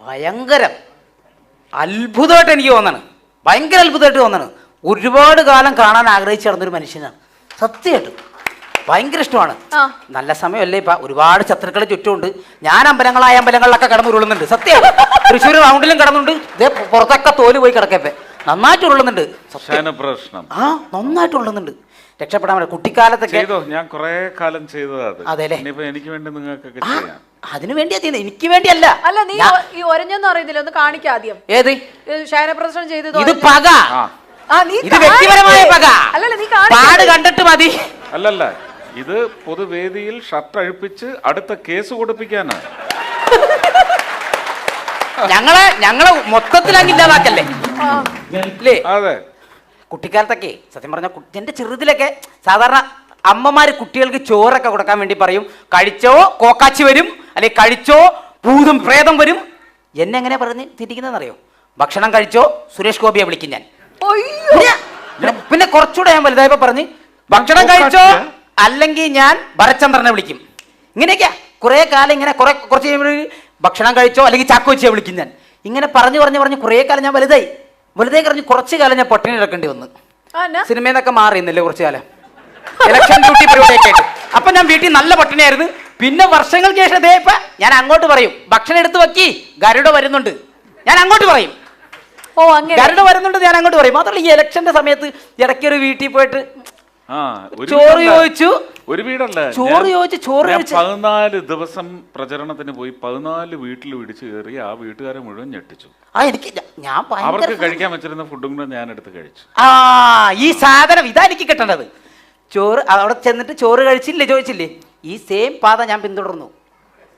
ഭയങ്കരം അത്ഭുതമായിട്ട് എനിക്ക് തോന്നണം. ഭയങ്കര അത്ഭുതമായിട്ട് തോന്നണം. ഒരുപാട് കാലം കാണാൻ ആഗ്രഹിച്ചു നടന്നൊരു മനുഷ്യനാണ്. സത്യമായിട്ടും ഭയങ്കര ഇഷ്ടമാണ്. നല്ല സമയമല്ലേ ഇപ്പം, ഒരുപാട് ശത്രുക്കളെ ചുറ്റുമുണ്ട്. ഞാൻ അമ്പലങ്ങളിലൊക്കെ കിടന്ന് ഉരുളുന്നുണ്ട്. സത്യമാണ്. തൃശ്ശൂർ റൗണ്ടിലും കിടന്നുണ്ട്. ഇതേ പുറത്തൊക്കെ തോല് പോയി കിടക്കപ്പെ നന്നായിട്ട് ഉരുളുന്നുണ്ട്. ആ നന്നായിട്ട് ഉള്ളുന്നുണ്ട്. രക്ഷപ്പെടാൻ പറ്റും. കുട്ടിക്കാലത്തൊക്കെ ഞാൻ കുറെ കാലം ചെയ്തത്. അതെല്ലേ, എനിക്ക് വേണ്ടി നിങ്ങൾക്ക് അതിനു വേണ്ടിയാ ചെയ്യുന്നത്, എനിക്ക് വേണ്ടിയല്ല. അല്ല നീ ഈ ഒരഞ്ഞെന്ന് അറിയുന്നില്ല, ഒന്ന് കാണിക്കാം ആദ്യം. ഏത് ശയനപ്രദർശനം ചെയ്തത്? ഇത് പക, ഇത് വ്യക്തിപരമായ പക. പാട് കണ്ടിട്ട് മതി. അല്ലല്ല, ഇത് പൊതുവേദിയിൽ ഷർട്ട് അഴിപ്പിച്ച് അടുത്ത കേസ് കൊടുപ്പിക്കാനാണ്. ഞങ്ങളെ മൊത്തത്തിലാക്കില്ലാതാക്കല്ലേ. അതെ. കുട്ടിക്കാലത്തൊക്കെ സത്യം പറഞ്ഞ എന്റെ ചെറുതിലൊക്കെ സാധാരണ അമ്മമാര് കുട്ടികൾക്ക് ചോറൊക്കെ കൊടുക്കാൻ വേണ്ടി പറയും, കഴിച്ചോ കോക്കാച്ചി വരും, അല്ലെങ്കിൽ കഴിച്ചോ ഭൂതം പ്രേതം വരും. എന്നെ എങ്ങനെ പറഞ്ഞ് തിരിക്കുന്നതെന്നറിയോ? ഭക്ഷണം കഴിച്ചോ സുരേഷ് ഗോപിയെ വിളിക്കും ഞാൻ. പിന്നെ കുറച്ചുകൂടെ ഞാൻ വലുതായപ്പോ പറഞ്ഞ് ഭക്ഷണം കഴിച്ചോ അല്ലെങ്കിൽ ഞാൻ ഭരചന്ദ്രനെ വിളിക്കും. ഇങ്ങനെയൊക്കെയാ കുറെ കാലം ഇങ്ങനെ കുറച്ച് ഭക്ഷണം കഴിച്ചോ അല്ലെങ്കിൽ ചാക്കോച്ചിയെ വിളിക്കും ഞാൻ. ഇങ്ങനെ പറഞ്ഞ് കുറേ കാലം ഞാൻ വലുതായി കഴിഞ്ഞ് കുറച്ച് കാലം ഞാൻ പട്ടിണി കിടക്കേണ്ടി വന്നു. സിനിമയിൽ നിന്നൊക്കെ മാറിയുന്നില്ലേ കുറച്ചു കാലം, ഇലക്ഷൻ ഡ്യൂട്ടി പരിപാടിയൊക്കെ ആയിട്ട്. അപ്പൊ ഞാൻ വീട്ടിൽ നല്ല പട്ടിണിയായിരുന്നു. പിന്നെ വർഷങ്ങൾക്ക് ശേഷം ഇതേപ്പ ഞാൻ അങ്ങോട്ട് പറയും ഭക്ഷണം എടുത്ത് വെക്കി ഗരുഡ വരുന്നുണ്ട്, ഞാൻ അങ്ങോട്ട് പറയും. ഗരുഡ വരുന്നുണ്ട് ഞാൻ അങ്ങോട്ട് പറയും. മാത്രമല്ല ഈ ഇലക്ഷന്റെ സമയത്ത് ഇടയ്ക്കൊരു വീട്ടിൽ പോയിട്ട് ചോറ് ചോദിച്ചു, ഒരു വീടല്ല ചോറ് ചോദിച്ചു, ചോറ് 14 ദിവസം പ്രചരണത്തിന് പോയി 14 വീട്ടിൽ പിടിച്ചു കയറി ആ വീട്ടുകാരെ മുഴുവൻ ഞെട്ടിച്ചു. അവർക്ക് കഴിക്കാൻ വെച്ചിരുന്ന ഫുഡും കൂടെ ഞാൻ എടുത്ത് കഴിച്ചു. ഈ സാധനം ഇതാ എനിക്ക് കിട്ടേണ്ടത്. ചോറ് അവിടെ ചെന്നിട്ട് ചോറ് കഴിച്ചില്ലേ ചോദിച്ചില്ലേ, ഈ സെയിം പാത ഞാൻ പിന്തുടർന്നു.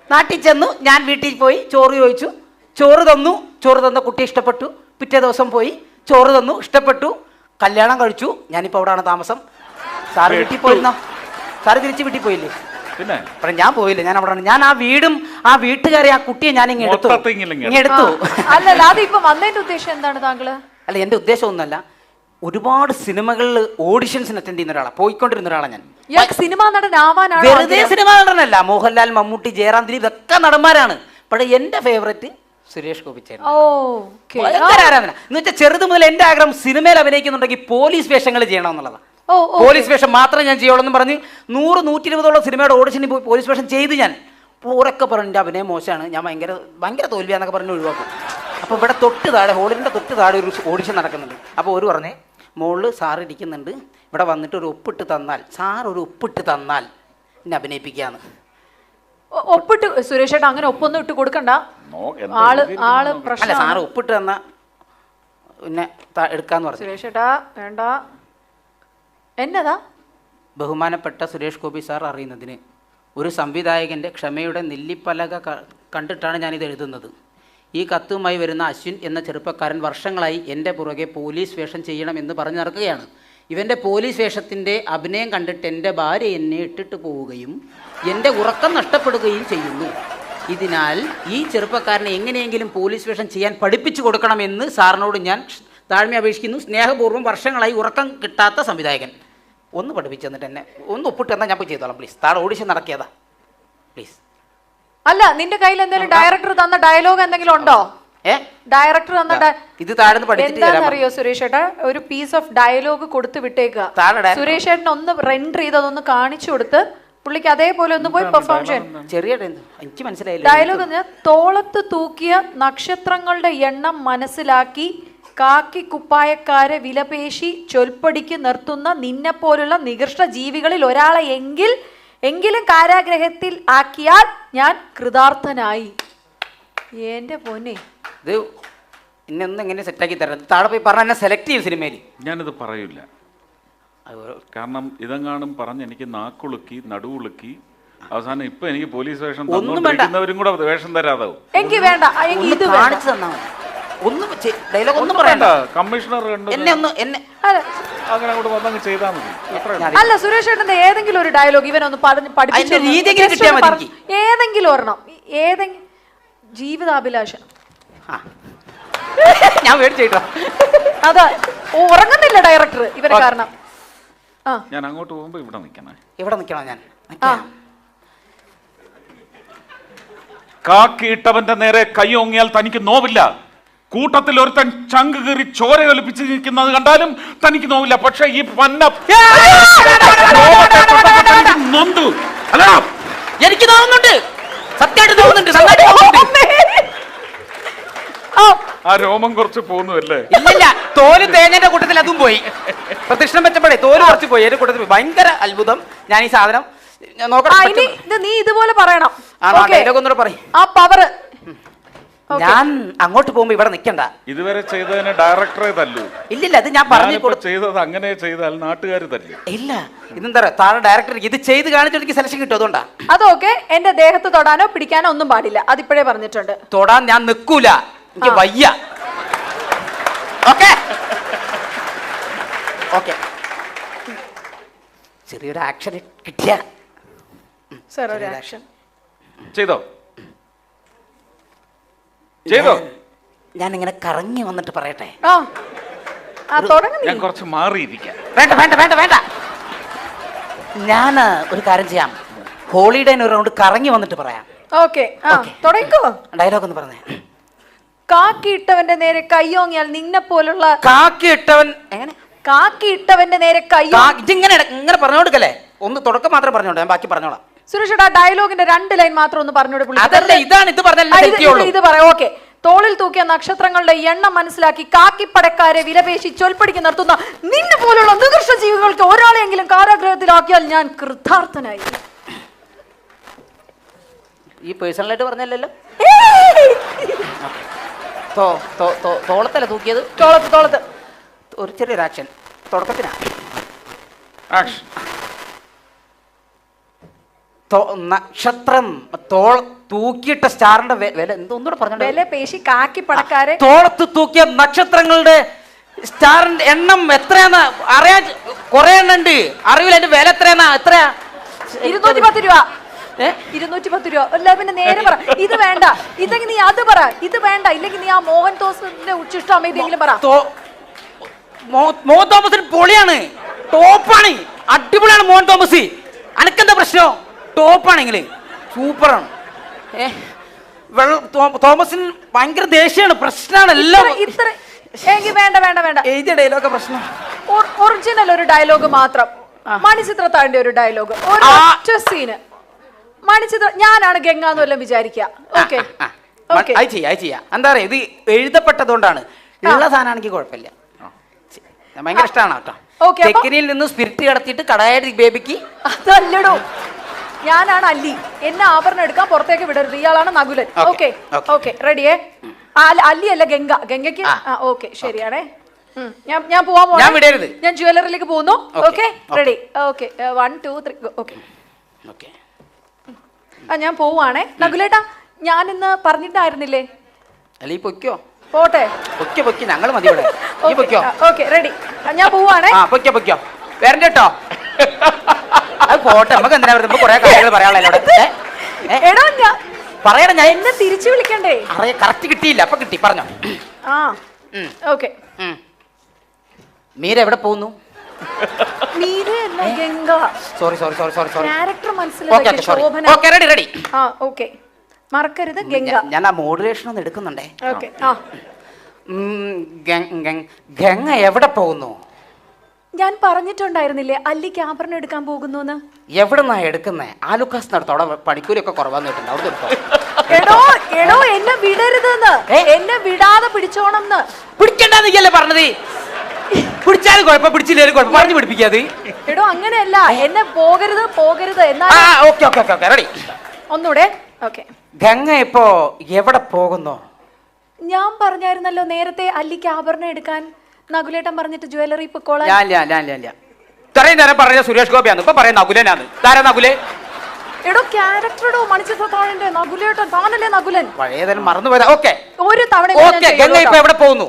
നാട്ടിൽ ചെന്നു, ഞാൻ വീട്ടിൽ പോയി ചോറ് ചോദിച്ചു, ചോറ് തന്ന കുട്ടി ഇഷ്ടപ്പെട്ടു. പിറ്റേ ദിവസം പോയി ചോറ് തന്നു, ഇഷ്ടപ്പെട്ടു, കല്യാണം കഴിച്ചു. ഞാനിപ്പോൾ അവിടെയാണ് താമസം. സാറ് വീട്ടിൽ പോയിരുന്നോ? സാറ് തിരിച്ച് വീട്ടിൽ പോയില്ലേ? പിന്നെ ഞാൻ പോയില്ല, ഞാൻ അവിടെ. ഞാൻ ആ വീടും ആ വീട്ടുകാരെ ആ കുട്ടിയെ ഞാൻ എടുത്തു. അല്ല, എന്റെ ഉദ്ദേശം ഒന്നല്ല. ഒരുപാട് സിനിമകളിൽ ഓഡിഷൻസിന് അറ്റൻഡ് ചെയ്യുന്ന ഒരാളാണ്, പോയിക്കൊണ്ടിരുന്ന ഒരാളാണ് ഞാൻ. സിനിമാ നടനാവാനാണ്. വെറുതെ സിനിമാ നടനല്ല. മോഹൻലാൽ, മമ്മൂട്ടി, ജയറാം, ദിലീപ് ഇതൊക്കെ നടന്മാരാണ്. പക്ഷേ എന്റെ ഫേവറേറ്റ് സുരേഷ് ഗോപി ചേട്ടൻ. ആരാധന എന്ന് വെച്ചാൽ ചെറുത് മുതൽ എന്റെ ആഗ്രഹം സിനിമയിൽ അഭിനയിക്കുന്നുണ്ടെങ്കിൽ പോലീസ് വേഷങ്ങൾ ചെയ്യണം എന്നുള്ളതാണ്. പോലീസ് വേഷം മാത്രമേ ഞാൻ ചെയ്യുള്ളൂ എന്ന് പറഞ്ഞ് 100-120 സിനിമയുടെ ഓഡിഷന് പോയി പോലീസ് വേഷം ചെയ്ത് ഞാൻ പൂരൊക്കെ പറഞ്ഞു എൻ്റെ അഭിനയം മോശമാണ്, ഞാൻ ഭയങ്കര തോൽവിയാന്നൊക്കെ പറഞ്ഞ് ഒഴിവാക്കും. അപ്പോൾ ഇവിടെ തൊട്ട് താഴെ, ഹോളിൻ്റെ തൊട്ട് താഴെ ഒരു ഓഡിഷൻ നടക്കുന്നുണ്ട്. അപ്പോൾ ഒരു പറഞ്ഞേ, മുകളിൽ സാറ് ഇരിക്കുന്നുണ്ട്, ഇവിടെ വന്നിട്ട് ഒരു ഒപ്പിട്ട് തന്നാൽ, സാർ ഒരു ഒപ്പിട്ട് തന്നാൽ എന്നെ അഭിനയിപ്പിക്കാന്ന്. ഒപ്പിട്ട് സുരേഷ് ചേട്ടാ അങ്ങനെ ഒപ്പൊന്നും ഇട്ട് കൊടുക്കണ്ട. ആള് പ്രശ്നം. സാറ് ഒപ്പിട്ട് തന്നാ പിന്നെ എടുക്കാന്ന് പറഞ്ഞു. സുരേഷ് ചേട്ടാ വേണ്ട. എന്നതാ? ബഹുമാനപ്പെട്ട സുരേഷ് ഗോപി സാർ അറിയുന്നതിന് ഒരു സംവിധായകൻ്റെ ക്ഷമയുടെ നെല്ലിപ്പലക കണ്ടിട്ടാണ് ഞാനിത് എഴുതുന്നത്. ഈ കത്തുമായി വരുന്ന അശ്വിൻ എന്ന ചെറുപ്പക്കാരൻ വർഷങ്ങളായി എൻ്റെ പുറകെ പോലീസ് വേഷം ചെയ്യണമെന്ന് പറഞ്ഞു നടക്കുകയാണ്. ഇവൻ്റെ പോലീസ് വേഷത്തിൻ്റെ അഭിനയം കണ്ടിട്ട് എൻ്റെ ഭാര്യ എന്നെ ഇട്ടിട്ട് പോവുകയും എൻ്റെ ഉറക്കം നഷ്ടപ്പെടുകയും ചെയ്യുന്നു. ഇതിനാൽ ഈ ചെറുപ്പക്കാരനെ എങ്ങനെയെങ്കിലും പോലീസ് വേഷം ചെയ്യാൻ പഠിപ്പിച്ചു കൊടുക്കണമെന്ന് സാറിനോട് ഞാൻ താഴ്മ അപേക്ഷിക്കുന്നു. സ്നേഹപൂർവ്വം, വർഷങ്ങളായി ഉറക്കം കിട്ടാത്ത സംവിധായകൻ. ഒന്ന് പഠിപ്പിച്ചു തന്നിട്ട് എന്നെ ഒന്ന് ഒപ്പിട്ട് തന്നാൽ ഞാൻ പോയി ചെയ്തോളാം പ്ലീസ്. താഴെ ഓഡിഷൻ നടക്കിയതാ പ്ലീസ്. അല്ല, നിന്റെ കയ്യിൽ എന്തെങ്കിലും ഡയറക്ടർ തന്ന ഡയലോഗ് എന്തെങ്കിലും ഉണ്ടോ? ഡയറക്ടർ തന്ന ഇത് താഴെ സുരേഷ് ചേട്ടാ ഒരു പീസ് ഓഫ് ഡയലോഗ് കൊടുത്ത് വിട്ടേക്കുക. സുരേഷ് ചേട്ടൻ ഒന്ന് റെൻഡർ ചെയ്ത് അതൊന്ന് കാണിച്ചു കൊടുത്ത് പുള്ളിക്ക് അതേപോലെ ഒന്ന് പോയി പെർഫോം ചെയ്യാൻ. ചെറിയ എനിക്ക് മനസ്സിലായില്ല ഡയലോഗ്. തോളത്ത് തൂക്കിയ നക്ഷത്രങ്ങളുടെ എണ്ണം മനസ്സിലാക്കി കാക്കി കുപ്പായക്കാരെ വിലപേശി ചൊൽപ്പടിക്ക് നിർത്തുന്ന നിന്നെപ്പോലുള്ള നികൃഷ്ട ജീവികളിൽ ഒരാളെ എങ്കിലും കാരാഗ്രഹത്തിൽ ആക്കിയാൽ ഞാൻ കൃതാർത്ഥനായി. എന്റെ പൊന്നെ, ഇത് ഇന്നൊന്നും എങ്ങനെ സെറ്റാക്കി തരാം. താഴെ പോയി പറഞ്ഞ എന്നെ സെലക്ട് ചെയ്യും സിനിമയിൽ. ഞാനിത് പറയില്ല, കാരണം ഇതെങ്ങാനും പറഞ്ഞ് എനിക്ക് നാക്കുളുക്കി നടുവുളുക്കി അവസാനം ഇപ്പൊ എനിക്ക് പോലീസ് വേഷം തന്നവരും കൂടെ വേഷം തരാതാവും. എനിക്ക് വേണ്ട, ഇത് കാണിച്ചു തന്നാ മതി. ഒന്നും ഡയലോഗ് ഒന്നും പറയണ്ട. കമ്മീഷണർ എന്നെ അങ്ങനെ അങ്ങോട്ട് വന്നങ്ങ് ചെയ്താൽ മതി. അല്ല, സുരേഷ് ചേട്ടന്റെ ഏതെങ്കിലും ഒരു ഡയലോഗ് ഇവനൊന്ന് പഠിപ്പിച്ചു ഏതെങ്കിലും ഒരെണ്ണം. ജീവിതാഭിലാഷം ഞാൻ മേടിച്ചോ. അതാ ഉറങ്ങുന്നില്ല ഡയറക്ടർ ഇവരെ കാരണം. ഞാൻ അങ്ങോട്ട് പോകുമ്പോ ഇവിടെ നിൽക്കണോ? ഇവിടെ നിൽക്കണോ? ഞാൻ കാക്കിയിട്ടവന്റെ നേരെ കൈ ഓങ്ങിയാൽ തനിക്ക് നോവില്ല. കൂട്ടത്തിൽ ഒരുത്തൻ ചങ്ക് കീറി ചോര ഒലിപ്പിച്ച് നിൽക്കുന്നത് കണ്ടാലും തനിക്ക് നോവില്ല. പക്ഷെ ഈ പന്ന നൊന്തു അല്ല, എനിക്ക് തോന്നുന്നുണ്ട്, സത്യമായിട്ട് തോന്നുന്നുണ്ട്. ആ രോമം കുറച്ച് പോകുന്നല്ലേ? ഇല്ല, തോല് തേങ്ങന്റെ കൂട്ടത്തിൽ അതും പോയി. പ്രദക്ഷിണം വെച്ചപ്പോഴേ തോല് കുറച്ച് പോയി, എന്റെ കൂട്ടത്തിൽ പോയി. ഭയങ്കര അത്ഭുതം. ഞാൻ ഈ സാധനം നീ ഇതുപോലെ പറയണം. ആ പവർ ഞാൻ അങ്ങോട്ട് പോകുമ്പോ ഇവിടെ നിൽക്കണ്ട. ഇതുവരെ ചെയ്തതിന് ഡയറക്ടറെ തല്ലു. ഇല്ല, അത് ഞാൻ പറഞ്ഞു ചെയ്തത് അങ്ങനെ ചെയ്താൽ നാട്ടുകാർ തല്ലു. ഇല്ല, ഇതെന്താ താഴെ ഡയറക്ടർ ഇത് ചെയ്ത് കാണിച്ചിട്ട് എനിക്ക് സെലക്ഷൻ കിട്ടും. അതുകൊണ്ടാ. അതൊക്കെ എന്റെ ദേഹത്ത് തൊടാനോ പിടിക്കാനോ ഒന്നും പാടില്ല. അതിപ്പോഴേ പറഞ്ഞിട്ടുണ്ട്. തൊടാൻ ഞാൻ നിൽക്കൂല, എനിക്ക് വയ്യ. ഓക്കെ ഓക്കെ, ചെറിയൊരു ആക്ഷൻ കിട്ടിയ സർ, ഒരു ആക്ഷൻ ചെയ്തോ ചെയ്തോ. ഞാൻ ഇങ്ങനെ കറങ്ങി വന്നിട്ട് പറയട്ടെ. ഞാൻ കുറച്ച് മാറിയിരിക്കാം. വേണ്ട വേണ്ട വേണ്ട വേണ്ട, ഞാൻ ഒരു കാര്യം ചെയ്യാം. ഹോളിഡേന് ഒരു റൗണ്ട് കറങ്ങി വന്നിട്ട് പറയാം. ഓക്കെ, തുടങ്ങിക്കോ. ഡയലോഗ് ഒന്ന് പറഞ്ഞേ. കാക്കിയിട്ടവന്റെ നേരെ കയ്യോങ്ങിയാൽ നിന്നെ പോലുള്ള കാക്കിയിട്ടവൻ എങ്ങനെ? കാക്കിയിട്ടവന്റെ നേരെ കയ്യോ ഇതിങ്ങനെ ഇങ്ങനെ പറഞ്ഞു കൊടുക്കല്ലേ. ഒന്ന് തുടക്കം മാത്രം പറഞ്ഞോളൂ, ഞാൻ ബാക്കി പറഞ്ഞോളാം. സുരേഷ്, ആ ഡയലോഗിന്റെ 2 ലൈൻ മാത്രം ഒന്ന് പറഞ്ഞോളൂ. അതല്ല, ഇതാണ് ഇത് പറഞ്ഞല്ലോ. ഇത് പറയാം. ഓക്കെ. തോളിൽ തൂക്കിയ നക്ഷത്രങ്ങളുടെ എണ്ണം മനസ്സിലാക്കി കാക്കിപ്പടക്കാരെ വിലപേശി ചൊൽപ്പടിക്ക് നിർത്തുന്ന നിന്നെ പോലുള്ള നികൃഷ്ട ജീവികൾക്ക് ഒരാളെങ്കിലും കാരാഗ്രഹത്തിലാക്കിയാൽ ഞാൻ കൃതാർത്ഥനായി. ഈ പേഴ്സണലായിട്ട് പറഞ്ഞല്ലോ. തോളത്തല്ല തൂക്കിയത്? തോളത്ത്. ഒരു ചെറിയൊരു ആക്ഷൻ തുടക്കത്തിനാ. നക്ഷത്രം തൂക്കിയിട്ട സ്റ്റാറിന്റെ വില എന്തോന്നൂടെ പറഞ്ഞു. വില പേശി കാക്കിപ്പടക്കാരെ തോളത്ത് തൂക്കിയ നക്ഷത്രങ്ങളുടെ സ്റ്റാറിന്റെ എണ്ണം എത്രയാന്ന് അറിയാൻ കുറെ എണ്ണം ഉണ്ട്. അറിയില്ല അതിന്റെ വില എത്രയാ? 210 രൂപ. 210 രൂപ. അല്ല, പിന്നെ നേരെ പറ. ഇത് വേണ്ട, ഇതെങ്കിൽ നീ അത് പറ. ഇത് വേണ്ട, ഇല്ലെങ്കിൽ നീ ആ മോഹൻ തോമസിന്റെ ഉച്ചിഷ്ടമെങ്കിലും പറ. മോഹൻ തോമസിന് പൊളിയാണ്, ടോപ്പാണ്, അടിപൊളിയാണ് മോഹൻ തോമസ്. അനക്കെന്താ പ്രശ്നം? ടോപ്പാണെങ്കിൽ സൂപ്പറാണ്. തോമസിന് ഭയങ്കര ദേഷ്യമാണ്, പ്രശ്നമാണ് എല്ലാം. വേണ്ട വേണ്ട വേണ്ട, എഴുതിയ ഡയലോഗ് പ്രശ്നം. ഒറിജിനൽ ഒരു ഡയലോഗ് മാത്രം. മണിച്ചിത്രത്താഴിന്റെ ഒരു ഡയലോഗ്, ഒറ്റ സീന്. മണിച്ചിത്ര ഞാനാണ് ഗംഗ എന്ന് വല്ലതും വിചാരിക്കുക. ഓക്കെ, എന്താ പറയാ, ഇത് എഴുതപ്പെട്ടതുകൊണ്ടാണ്. ഉള്ള സാധനമാണെങ്കിൽ കുഴപ്പമില്ല, ഭയങ്കര ഇഷ്ടമാണ് കേട്ടോ. ചെക്കിനിയിൽ നിന്ന് സ്പിരിറ്റ് കടത്തിയിട്ട് കടായ ബേബിക്ക്. അതല്ലടോ, ഞാനാണ് അല്ലി. എന്നെ ആഭരണം എടുക്കാൻ പുറത്തേക്ക് വിടരുത്. ഇയാളാണ് നകുലൻ. Okay okay, റെഡിയേ? അല്ലി അല്ല, ഗംഗയ്ക്ക്. ഓക്കെ, ശരിയാണേ. ഞാൻ പോവാൻ പോവാ. ഞാൻ ജ്വല്ലറിയിലേക്ക് പോകുന്നു. Okay, ready? ഓക്കെ, 1 2 3. ഓക്കെ, ഞാൻ പോവാണേ. നകുലേട്ടാ, ഞാൻ ഇന്ന് പറഞ്ഞിട്ടായിരുന്നില്ലേ? അല്ല, പൊയ്ക്കോ. പോട്ടെ, ഞങ്ങൾ മതി. Okay, ready? ഞാൻ പോവാണേ. പൊയ്ക്കോ, വരണ്ട കേട്ടോ. അത് പോട്ടെ, നമുക്ക് എന്തിനാ കുറെ കാര്യങ്ങൾ പറയാനുള്ള. എടാ, പറയണ ഞാൻ എന്നെ തിരിച്ചു വിളിക്കണ്ടേ? കറക്റ്റ് കിട്ടിയില്ല, അപ്പൊ കിട്ടി, പറഞ്ഞോ. ഓക്കെ. മീര എവിടെ പോകുന്നു? മറക്കരുത് ഗംഗ. ഞാൻ ആ മോഡുലേഷൻ ഒന്ന് എടുക്കുന്നുണ്ടേ. ഗംഗ എവിടെ പോകുന്നു? ഞാൻ പറഞ്ഞിട്ടുണ്ടായിരുന്നില്ലേ അല്ലിക്ക് ആഭരണം എടുക്കാൻ പോകുന്നു. എവിടെന്നാ എടുക്കുന്നേ? ആലുക്കാസ് നടത്തോടെ പണിക്കൂലിയൊക്കെ കുറവാന്ന് കേട്ടോ. അവിടെ എടോ, എന്നെ വിടരുതെന്ന്. എന്നെ വിടാതെ പിടിച്ചോണം. പിടിക്കണ്ടെന്നല്ലേ പറഞ്ഞത്? പിടിച്ചാലും കുഴപ്പം, പിടിച്ചില്ലേലും കുഴപ്പം, പറഞ്ഞു പിടിപ്പിക്കാതെ. എടോ, അങ്ങനെയല്ല, എന്നെ പോകരുത് എന്നാ. റെഡി? ഒന്നൂടെ. ഓക്കെ. ഗംഗ ഇപ്പോ എവിടെ പോകുന്നു? ഞാൻ പറഞ്ഞായിരുന്നല്ലോ നേരത്തെ അല്ലിക്ക് ആഭരണം എടുക്കാൻ നകുലേട്ടൻ പറഞ്ഞിട്ട് ജ്വല്ലറി പൊക്കോളാം. ഇത്രയും നേരം പറഞ്ഞ സുരേഷ് ഗോപിയാണ്, ഇപ്പൊ പറയാം നകുലനാണ്. താരാ നകുലേ? എടോ, ക്യാരക്ടറോ മണിച്ചിത്രത്താഴിന്റെ നകുലേട്ടൻ. താനല്ലേ നകുലൻ? പഴയതെല്ലാം മറന്നുപോയതാ. ഓക്കെ, ഒരു തവണ. ഗംഗ ഇപ്പൊ എവിടെ പോകുന്നു?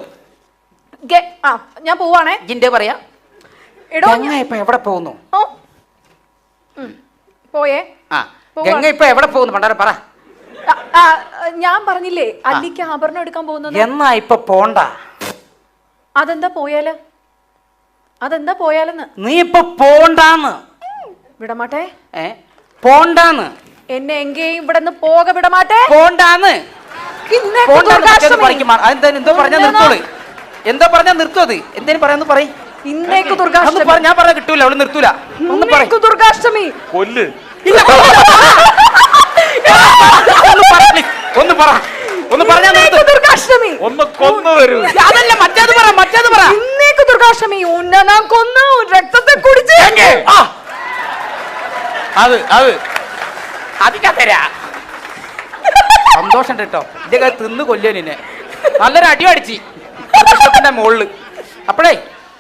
ഞാൻ പോവാണേ. ജിന്റെ പറയാ. ഗംഗ ഇപ്പൊ എവിടെ പോകുന്നു? പോയേ. ഗംഗ ഇപ്പൊ എവിടെ പോകുന്നു? പണ്ടാര പറ. ഞാൻ പറഞ്ഞില്ലേ അല്ലിക്ക് ആഭരണം എടുക്കാൻ പോകുന്നത്. എന്നാ ഇപ്പൊ പോണ്ട. അതെന്താ പോയാലെന്ന്? നീ ഇപ്പൊ പോണ്ടാന്ന്. വിടമാട്ടെ. പോണ്ടാന്ന്. എന്നെ എങ്കേയും ഇവിടെ നിന്ന് പോക വിടമാട്ടെ. പോണ്ടാന്ന് ഇന്നേക്ക് പോണ്ടാന്ന് ദുർഗാഷ്ടമി. എന്തോ പറഞ്ഞാ നിർത്തോള്, എന്തോ പറഞ്ഞാ നിർത്തും. അത് എന്തേലും പറയാന്ന് പറയും. ഇന്നേക്ക് ദുർഗാഷ്ടമി. ഞാൻ പറഞ്ഞ കിട്ടൂല, അവള് നിർത്തൂല. ഒന്ന് പറ. ഇന്നേക്ക് ദുർഗാഷ്ടമി. കൊല്ല്. ഒന്ന് പറഞ്ഞാ ഇന്നേക്ക് ദുർഗാഷ്ടമി. ഒന്ന് കൊന്നു തരൂ. അതല്ല, മറ്റേത് പറ. ഇന്നേക്ക് ദുർഗാഷ്ടമി. ഉന്നനാ കൊന്നു രക്തത്തെ കുടിച്ച്. അധികം തരാ. സന്തോഷം കേട്ടോ, ഇതൊക്കെ തിന്ന് കൊല്ലുക നിന്നെ. നല്ലൊരു അടി അടിച്ച് മോളില്. അപ്പഴേ